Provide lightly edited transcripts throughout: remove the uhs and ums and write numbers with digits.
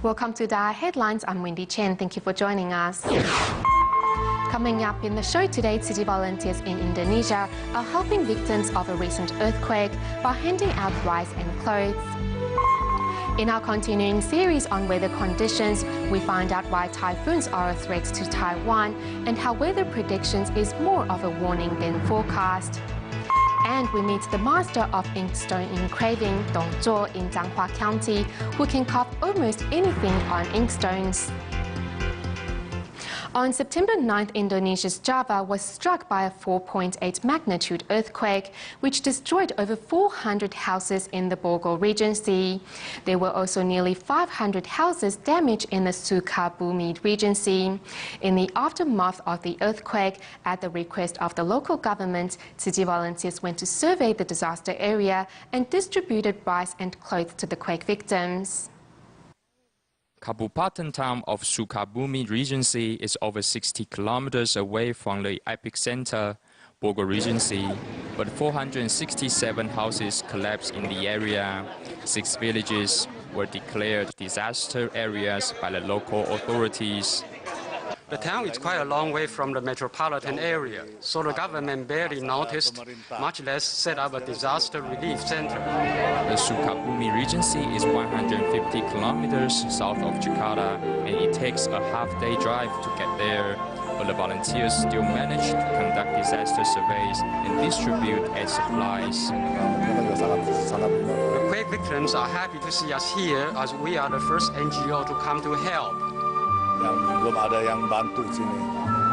Welcome to DaAi Headlines. I'm Wendy Chen. Thank you for joining us. Coming up in the show today, city volunteers in Indonesia are helping victims of a recent earthquake by handing out rice and clothes. In our continuing series on weather conditions, we find out why typhoons are a threat to Taiwan and how weather predictions is more of a warning than forecast. And we meet the master of inkstone engraving, Dong Zhuo, in Changhua County, who can carve almost anything on inkstones. On September 9th, Indonesia's Java was struck by a 4.8 magnitude earthquake, which destroyed over 400 houses in the Bogor Regency. There were also nearly 500 houses damaged in the Sukabumi Regency. In the aftermath of the earthquake, at the request of the local government, city volunteers went to survey the disaster area and distributed rice and clothes to the quake victims. Kabupaten town of Sukabumi Regency is over 60 kilometers away from the epicenter, Bogor Regency, but 467 houses collapsed in the area. 6 villages were declared disaster areas by the local authorities. The town is quite a long way from the metropolitan area, so the government barely noticed, much less set up a disaster relief center. The Sukabumi Regency is 150 kilometers south of Jakarta, and it takes a half-day drive to get there. But the volunteers still manage to conduct disaster surveys and distribute aid supplies. The quake victims are happy to see us here, as we are the first NGO to come to help. Belum ada yang bantu sini.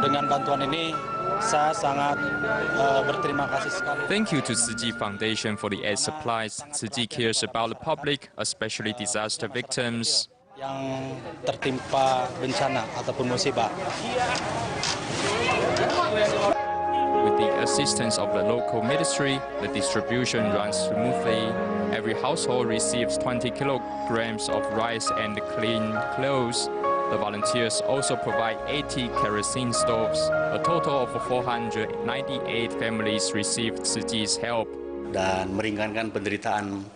Dengan bantuan ini, saya sangat berterima kasih sekali. Thank you to Tzu Chi Foundation for the aid supplies. Tzu Chi cares about the public, especially disaster victims. Yang tertimpa bencana ataupun musibah. With the assistance of the local ministry, the distribution runs smoothly. Every household receives 20 kilograms of rice and clean clothes. The volunteers also provide 80 kerosene stoves. A total of 498 families received Tzu Chi's help. Dan meringankan penderitaan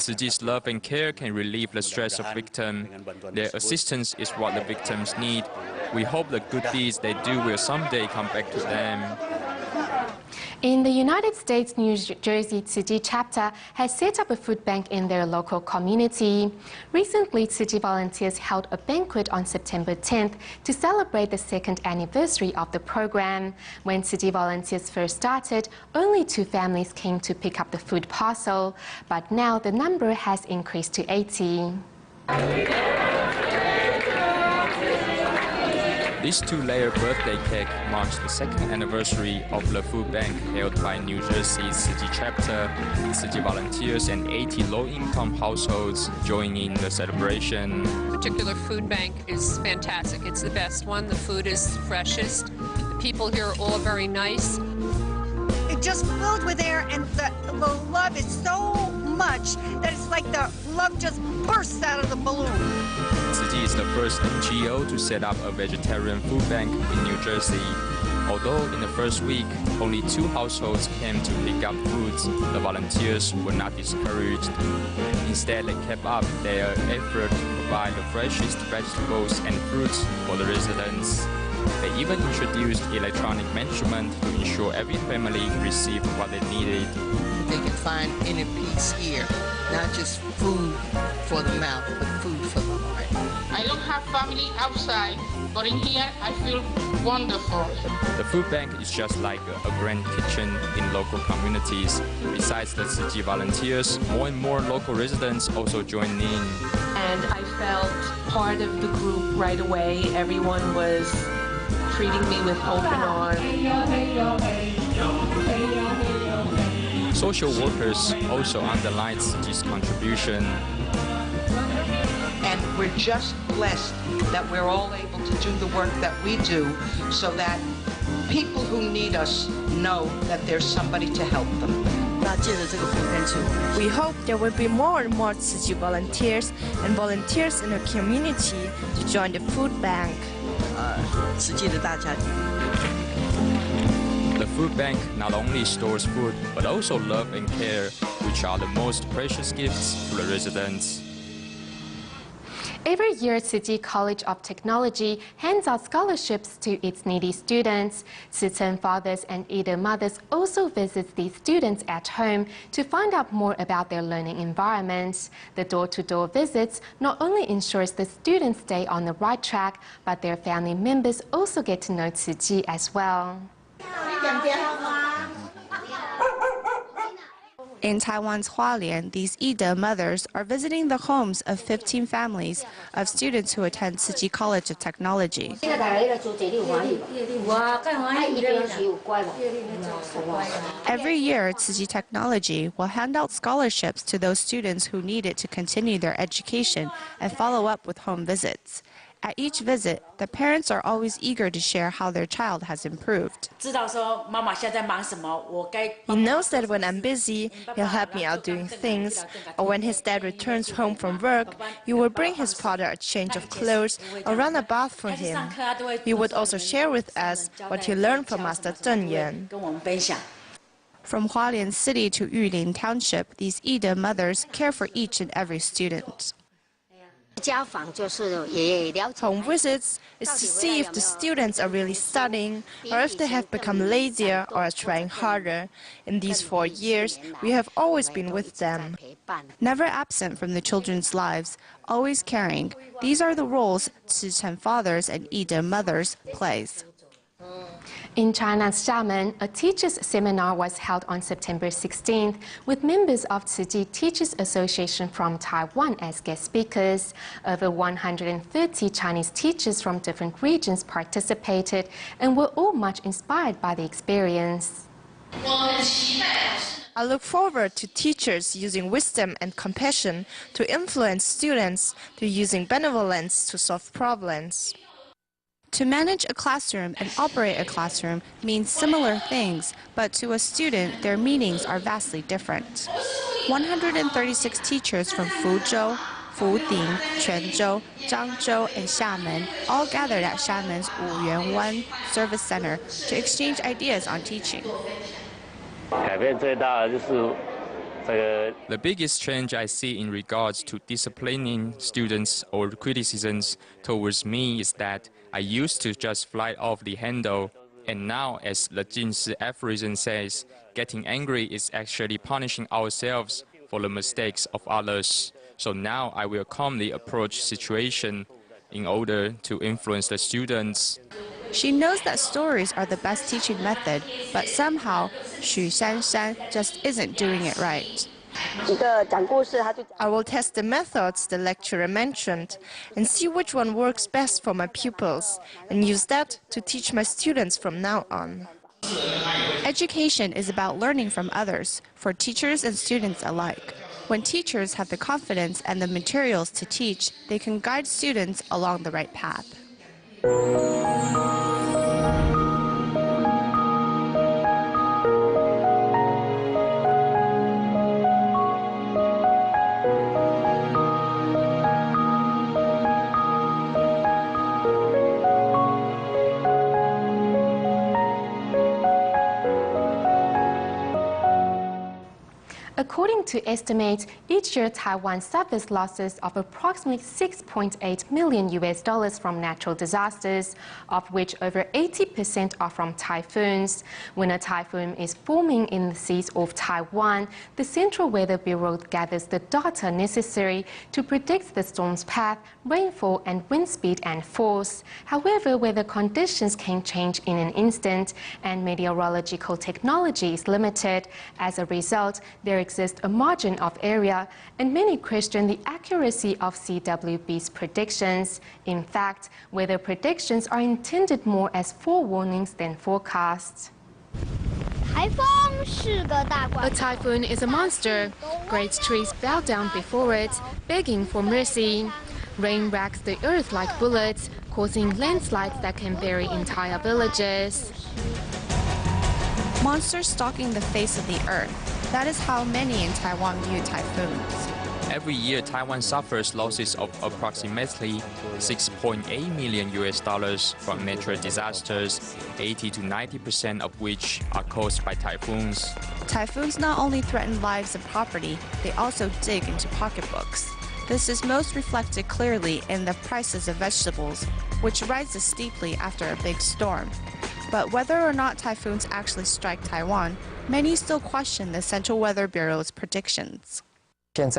Tzu Chi's love and care can relieve the stress of victims. Their assistance is what the victims need. We hope the good deeds they do will someday come back to them. In the United States, New Jersey Tzu Chi chapter has set up a food bank in their local community. Recently, Tzu Chi volunteers held a banquet on September 10th to celebrate the 2nd anniversary of the program. When Tzu Chi volunteers first started, only 2 families came to pick up the food parcel, but now the number has increased to 80. This 2-layer birthday cake marks the 2nd anniversary of the food bank held by New Jersey's Tzu Chi chapter. Tzu Chi volunteers and 80 low-income households join in the celebration. This particular food bank is fantastic. It's the best one. The food is freshest. The people here are all very nice. It just filled with air, and the love is so much that it's like the love just bursts out of the balloon. Tzu Chi is the first NGO to set up a vegetarian food bank in New Jersey. Although in the first week, only 2 households came to pick up foods, the volunteers were not discouraged. Instead, they kept up their effort to provide the freshest vegetables and fruits for the residents. They even introduced electronic measurement to ensure every family received what they needed. They can find inner peace here, not just food for the mouth, but food for the heart. I don't have family outside, but in here I feel wonderful. The food bank is just like a grand kitchen in local communities. Besides the Tzu Chi volunteers, more and more local residents also joined in. And I felt part of the group right away. Everyone was treating me with open arms. Social workers also underlined Tzu Chi's contribution. And we're just blessed that we're all able to do the work that we do so that people who need us know that there's somebody to help them. We hope there will be more and more Tzu Chi volunteers and volunteers in the community to join the food bank. The food bank not only stores food, but also love and care, which are the most precious gifts to the residents. Every year, Tzu College of Technology hands out scholarships to its needy students. Tzu fathers and Ida mothers also visit these students at home to find out more about their learning environments. The door-to-door visits not only ensures the students stay on the right track, but their family members also get to know Tzu as well. In Taiwan's Hualien, these Ida mothers are visiting the homes of 15 families of students who attend Tzu College of Technology. Every year, Tzu Technology will hand out scholarships to those students who need it to continue their education and follow up with home visits. At each visit, the parents are always eager to share how their child has improved. He knows that when I'm busy, he'll help me out doing things, or when his dad returns home from work, he will bring his father a change of clothes or run a bath for him. He would also share with us what he learned from Master Zheng Yuan. From Hualien City to Yulin Township, these Ida mothers care for each and every student. Home visits is to see if the students are really studying or if they have become lazier or are trying harder. In these 4 years, we have always been with them. Never absent from the children's lives, always caring. These are the roles Tzu fathers and Ida mothers plays. In China's Xiamen, a teachers' seminar was held on September 16th with members of Tzu Teachers Association from Taiwan as guest speakers. Over 130 Chinese teachers from different regions participated and were all much inspired by the experience. I look forward to teachers using wisdom and compassion to influence students, to using benevolence to solve problems. To manage a classroom and operate a classroom means similar things, but to a student, their meanings are vastly different. 136 teachers from Fuzhou, Fuding, Quanzhou, Zhangzhou, and Xiamen all gathered at Xiamen's Wuyuanwan Service Center to exchange ideas on teaching. The biggest change I see in regards to disciplining students or criticisms towards me is that I used to just fly off the handle, and now, as the Jinshi aphorism says, getting angry is actually punishing ourselves for the mistakes of others. So now I will calmly approach situation in order to influence the students. She knows that stories are the best teaching method, but somehow Xu Shanshan just isn't doing it right. I will test the methods the lecturer mentioned and see which one works best for my pupils and use that to teach my students from now on. Education is about learning from others, for teachers and students alike. When teachers have the confidence and the materials to teach, they can guide students along the right path. According to estimates, each year Taiwan suffers losses of approximately $6.8 million from natural disasters, of which over 80% are from typhoons. When a typhoon is forming in the seas of Taiwan, the Central Weather Bureau gathers the data necessary to predict the storm's path, rainfall and wind speed and force. However, weather conditions can change in an instant and meteorological technology is limited. As a result, there exists a margin of error, and many question the accuracy of CWB's predictions. In fact, weather predictions are intended more as forewarnings than forecasts. A typhoon is a monster. Great trees bow down before it, begging for mercy. Rain racks the earth like bullets, causing landslides that can bury entire villages. Monsters stalking the face of the earth. That is how many in Taiwan view typhoons. Every year, Taiwan suffers losses of approximately $6.8 million from natural disasters, 80 to 90% of which are caused by typhoons. Typhoons not only threaten lives and property, they also dig into pocketbooks. This is most reflected clearly in the prices of vegetables, which rises steeply after a big storm. But whether or not typhoons actually strike Taiwan, many still question the Central Weather Bureau's predictions. It's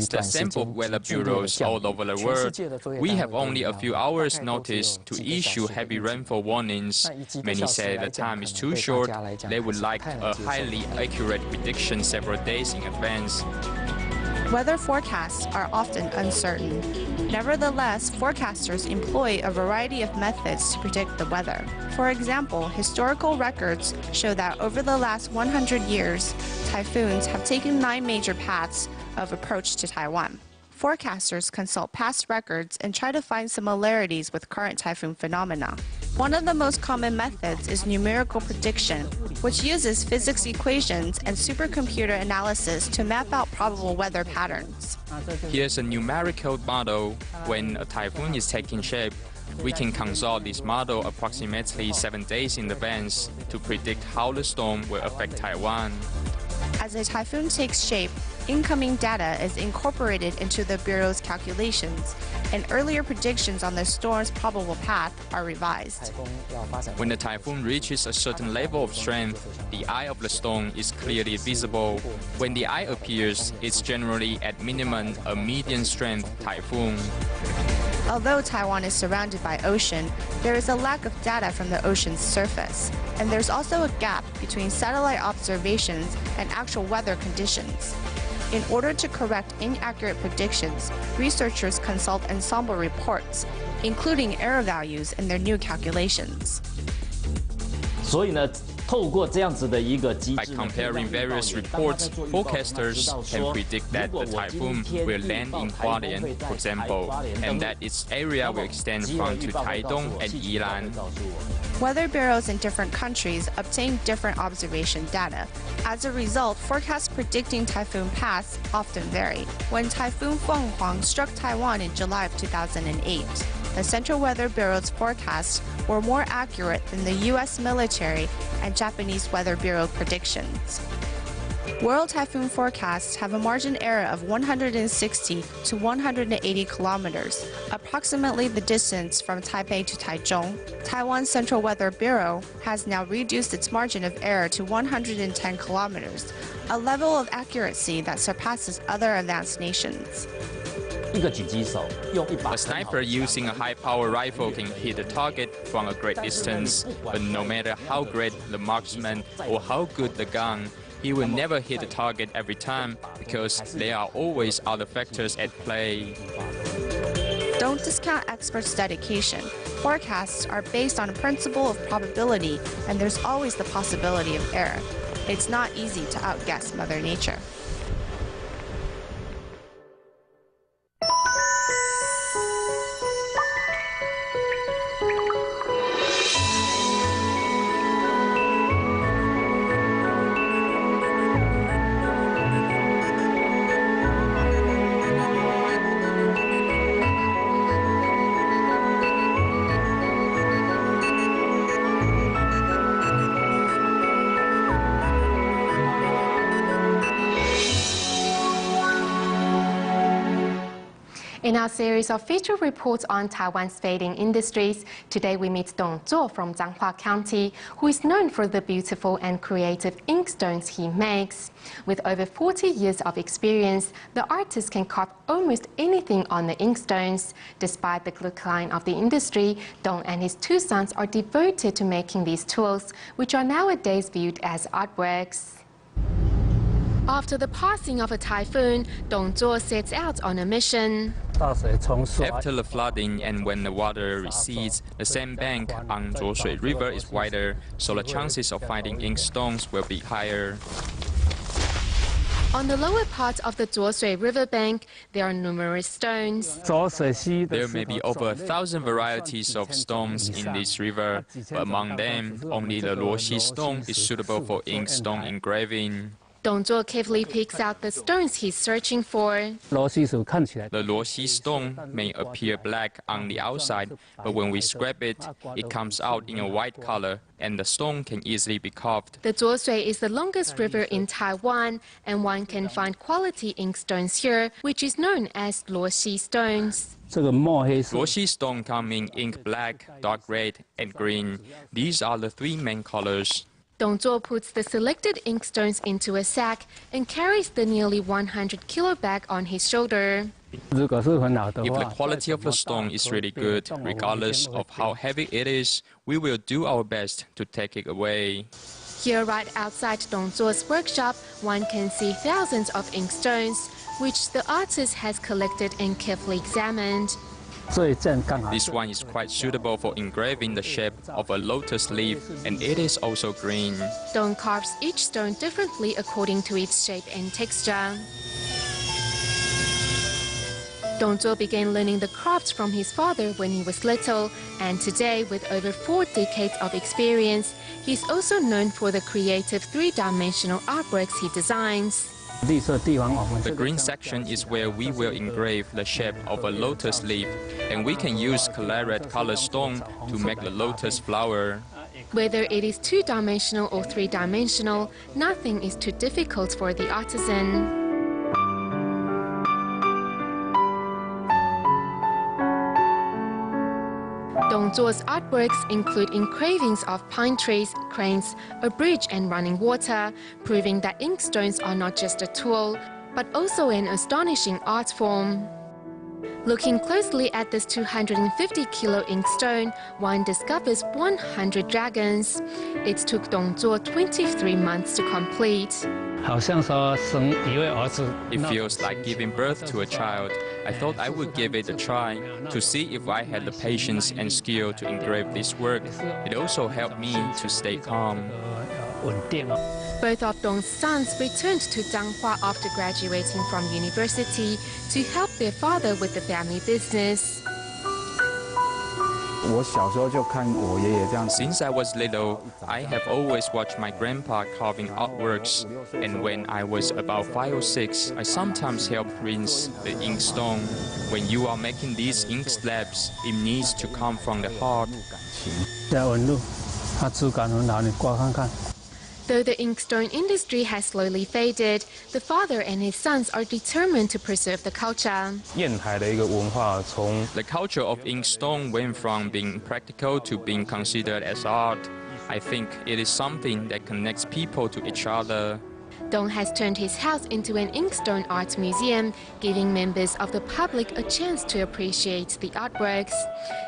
the sample weather bureaus all over the world. We have only a few hours' notice to issue heavy rainfall warnings. Many say the time is too short. They would like a highly accurate prediction several days in advance. Weather forecasts are often uncertain. Nevertheless, forecasters employ a variety of methods to predict the weather. For example, historical records show that over the last 100 years, typhoons have taken 9 major paths of approach to Taiwan. Forecasters consult past records and try to find similarities with current typhoon phenomena. One of the most common methods is numerical prediction, which uses physics equations and supercomputer analysis to map out probable weather patterns. Here's a numerical model. When a typhoon is taking shape, we can consult this model approximately 7 days in advance to predict how the storm will affect Taiwan. As a typhoon takes shape, incoming data is incorporated into the Bureau's calculations, and earlier predictions on the storm's probable path are revised. When the typhoon reaches a certain level of strength, the eye of the storm is clearly visible. When the eye appears, it's generally at minimum a medium-strength typhoon. Although Taiwan is surrounded by ocean, there is a lack of data from the ocean's surface, and there's also a gap between satellite observations and actual weather conditions. In order to correct inaccurate predictions, researchers consult ensemble reports, including error values in their new calculations. By comparing various reports, forecasters can predict that the typhoon will land in Hualien, for example, and that its area will extend from to Taidong and Yilan. Weather bureaus in different countries obtain different observation data. As a result, forecasts predicting typhoon paths often vary. When Typhoon Fenghuang struck Taiwan in July of 2008, the Central Weather Bureau's forecasts were more accurate than the U.S. military and Japanese Weather Bureau predictions. World typhoon forecasts have a margin error of 160 to 180 kilometers, approximately the distance from Taipei to Taichung. Taiwan's Central Weather Bureau has now reduced its margin of error to 110 kilometers, a level of accuracy that surpasses other advanced nations. A sniper using a high-power rifle can hit a target from a great distance, but no matter how great the marksman or how good the gun, he will never hit the target every time because there are always other factors at play. Don't discount experts' dedication. Forecasts are based on a principle of probability, and there's always the possibility of error. It's not easy to outguess Mother Nature. In our series of feature reports on Taiwan's fading industries, today we meet Dong Zuo from Changhua County, who is known for the beautiful and creative inkstones he makes. With over 40 years of experience, the artist can carve almost anything on the inkstones. Despite the decline of the industry, Dong and his 2 sons are devoted to making these tools, which are nowadays viewed as artworks. After the passing of a typhoon, Dong Zuo sets out on a mission. After the flooding and when the water recedes, the sandbank on Zuoshui River is wider, so the chances of finding inkstones will be higher. On the lower part of the Zuoshui riverbank, there are numerous stones. There may be over 1,000 varieties of stones in this river, but among them, only the Luoxi stone is suitable for inkstone engraving. Dong Zhuo carefully picks out the stones he's searching for. The Luoxi stone may appear black on the outside, but when we scrape it, it comes out in a white color, and the stone can easily be carved. The Zuosui is the longest river in Taiwan, and one can find quality ink stones here, which is known as Luoxi stones. Luoxi stone come in ink black, dark red, and green. These are the three main colors. Dong Zhuo puts the selected ink stones into a sack and carries the nearly 100-kilo bag on his shoulder. If the quality of the stone is really good, regardless of how heavy it is, we will do our best to take it away. Here, right outside Dong Zhuo's workshop, one can see thousands of ink stones, which the artist has collected and carefully examined. This one is quite suitable for engraving the shape of a lotus leaf, and it is also green. Dong carves each stone differently according to its shape and texture. Dong Zhuo began learning the craft from his father when he was little, and today, with over 4 decades of experience, he's also known for the creative 3-dimensional artworks he designs. The green section is where we will engrave the shape of a lotus leaf, and we can use claret colored stone to make the lotus flower. Whether it is 2-dimensional or 3-dimensional, nothing is too difficult for the artisan. Dong Zhuo's artworks include engravings of pine trees, cranes, a bridge and running water, proving that ink stones are not just a tool, but also an astonishing art form. Looking closely at this 250-kilo ink stone, one discovers 100 dragons. It took Dong Zhuo 23 months to complete. It feels like giving birth to a child. I thought I would give it a try to see if I had the patience and skill to engrave this work. It also helped me to stay calm. Both of Dong's sons returned to Changhua after graduating from university to help their father with the family business. Since I was little, I have always watched my grandpa carving artworks, and when I was about 5 or 6, I sometimes helped rinse the ink stone. When you are making these ink slabs, it needs to come from the heart. Though the inkstone industry has slowly faded, the father and his sons are determined to preserve the culture. The culture of inkstone went from being practical to being considered as art. I think it is something that connects people to each other. Dong has turned his house into an inkstone art museum, giving members of the public a chance to appreciate the artworks.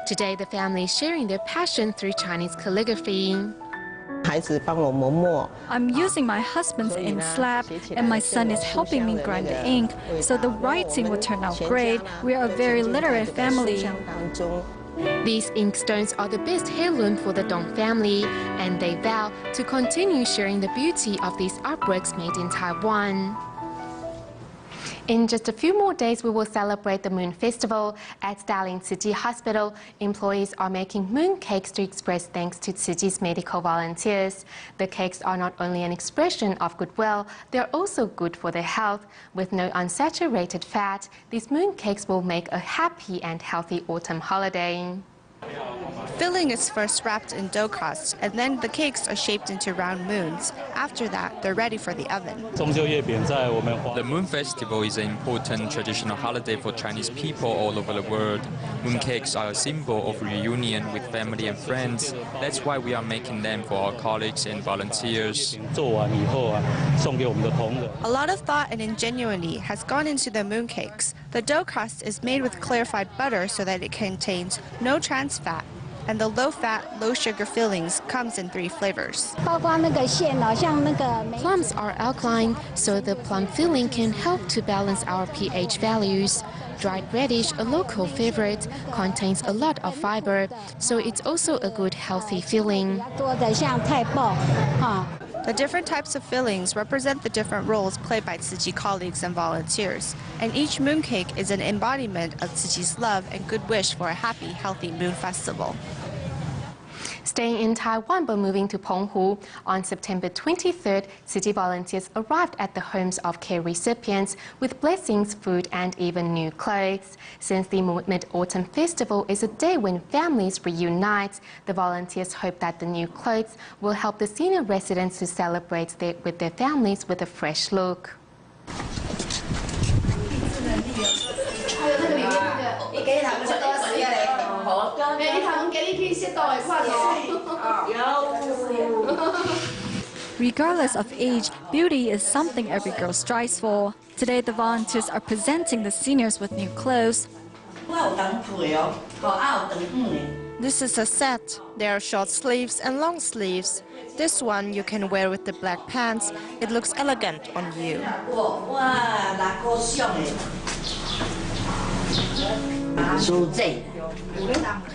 Today, the family is sharing their passion through Chinese calligraphy. I'm using my husband's ink slab, and my son is helping me grind the ink, so the writing will turn out great. We are a very literate family. These inkstones are the best heirloom for the Dong family, and they vow to continue sharing the beauty of these artworks made in Taiwan. In just a few more days, we will celebrate the Moon Festival. At Dalian Tzu Chi Hospital, employees are making moon cakes to express thanks to Tzu Chi's medical volunteers. The cakes are not only an expression of goodwill, they are also good for their health. With no unsaturated fat, these moon cakes will make a happy and healthy autumn holiday. Filling is first wrapped in dough crust, and then the cakes are shaped into round moons. After that, they're ready for the oven. The Moon Festival is an important traditional holiday for Chinese people all over the world. Moon cakes are a symbol of reunion with family and friends. That's why we are making them for our colleagues and volunteers. A lot of thought and ingenuity has gone into the moon cakes. The dough crust is made with clarified butter so that it contains no trans fat, and the low-fat, low-sugar fillings comes in 3 flavors. Plums are alkaline, so the plum filling can help to balance our pH values. Dried radish, a local favorite, contains a lot of fiber, so it's also a good healthy filling. The different types of fillings represent the different roles played by Tzu Chi colleagues and volunteers, and each mooncake is an embodiment of Tzu Chi's love and good wish for a happy, healthy Moon Festival. Staying in Taiwan but moving to Penghu, on September 23rd, city volunteers arrived at the homes of care recipients with blessings, food and even new clothes. Since the Mid-Autumn Festival is a day when families reunite, the volunteers hope that the new clothes will help the senior residents to celebrate with their families with a fresh look. Regardless of age, beauty is something every girl strives for. Today, the volunteers are presenting the seniors with new clothes. This is a set. There are short sleeves and long sleeves. This one you can wear with the black pants. It looks elegant on you.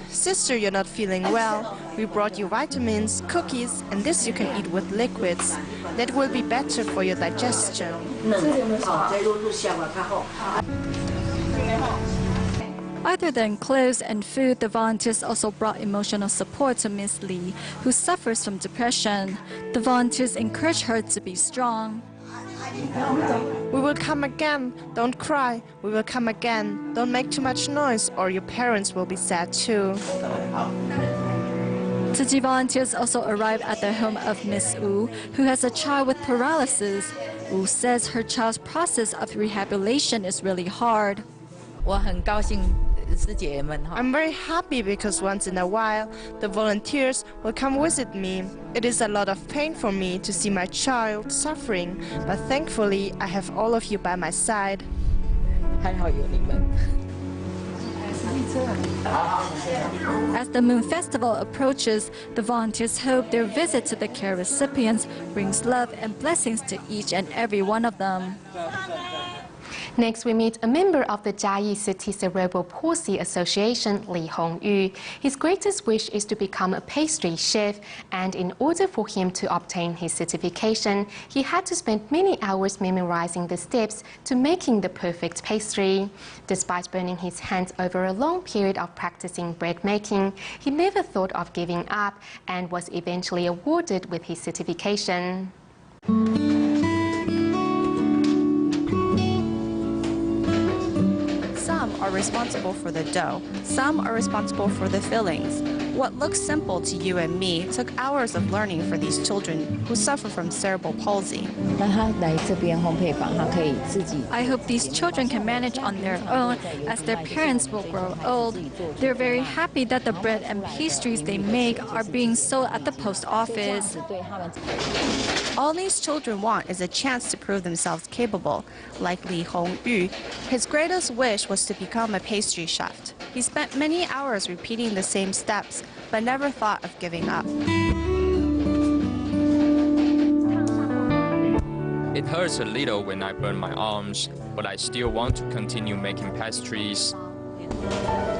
Sister, you're not feeling well. We brought you vitamins, cookies, and this you can eat with liquids. That will be better for your digestion. Other than clothes and food, the volunteers also brought emotional support to Miss Lee, who suffers from depression. The volunteers encourage her to be strong. We will come again. Don't cry. We will come again. Don't make too much noise or your parents will be sad too. City volunteers also arrived at the home of Miss Wu, who has a child with paralysis. Wu says her child's process of rehabilitation is really hard. I'm very happy because once in a while, the volunteers will come visit me. It is a lot of pain for me to see my child suffering, but thankfully, I have all of you by my side. As the Moon Festival approaches, the volunteers hope their visit to the care recipients brings love and blessings to each and every one of them. Next, we meet a member of the Jiayi City Cerebral Palsy Association, Li Hongyu. His greatest wish is to become a pastry chef, and in order for him to obtain his certification, he had to spend many hours memorizing the steps to making the perfect pastry. Despite burning his hands over a long period of practicing bread making, he never thought of giving up and was eventually awarded with his certification. Some are responsible for the dough, some are responsible for the fillings. What looks simple to you and me took hours of learning for these children who suffer from cerebral palsy. I hope these children can manage on their own as their parents will grow old. They're very happy that the bread and pastries they make are being sold at the post office. All these children want is a chance to prove themselves capable. Like Li Hongyu, his greatest wish was to become a pastry chef. He spent many hours repeating the same steps, but never thought of giving up. It hurts a little when I burn my arms, but I still want to continue making pastries.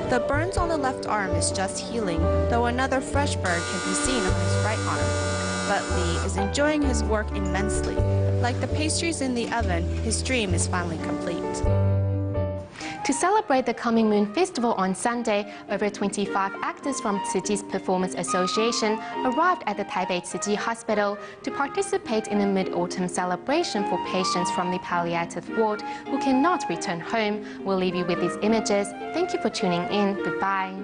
The burns on the left arm is just healing, though another fresh burn can be seen on his right arm. But Li is enjoying his work immensely. Like the pastries in the oven, his dream is finally complete. To celebrate the coming Moon Festival on Sunday, over 25 actors from City's Performance Association arrived at the Taipei City Hospital to participate in a mid-autumn celebration for patients from the palliative ward who cannot return home. We'll leave you with these images. Thank you for tuning in. Goodbye.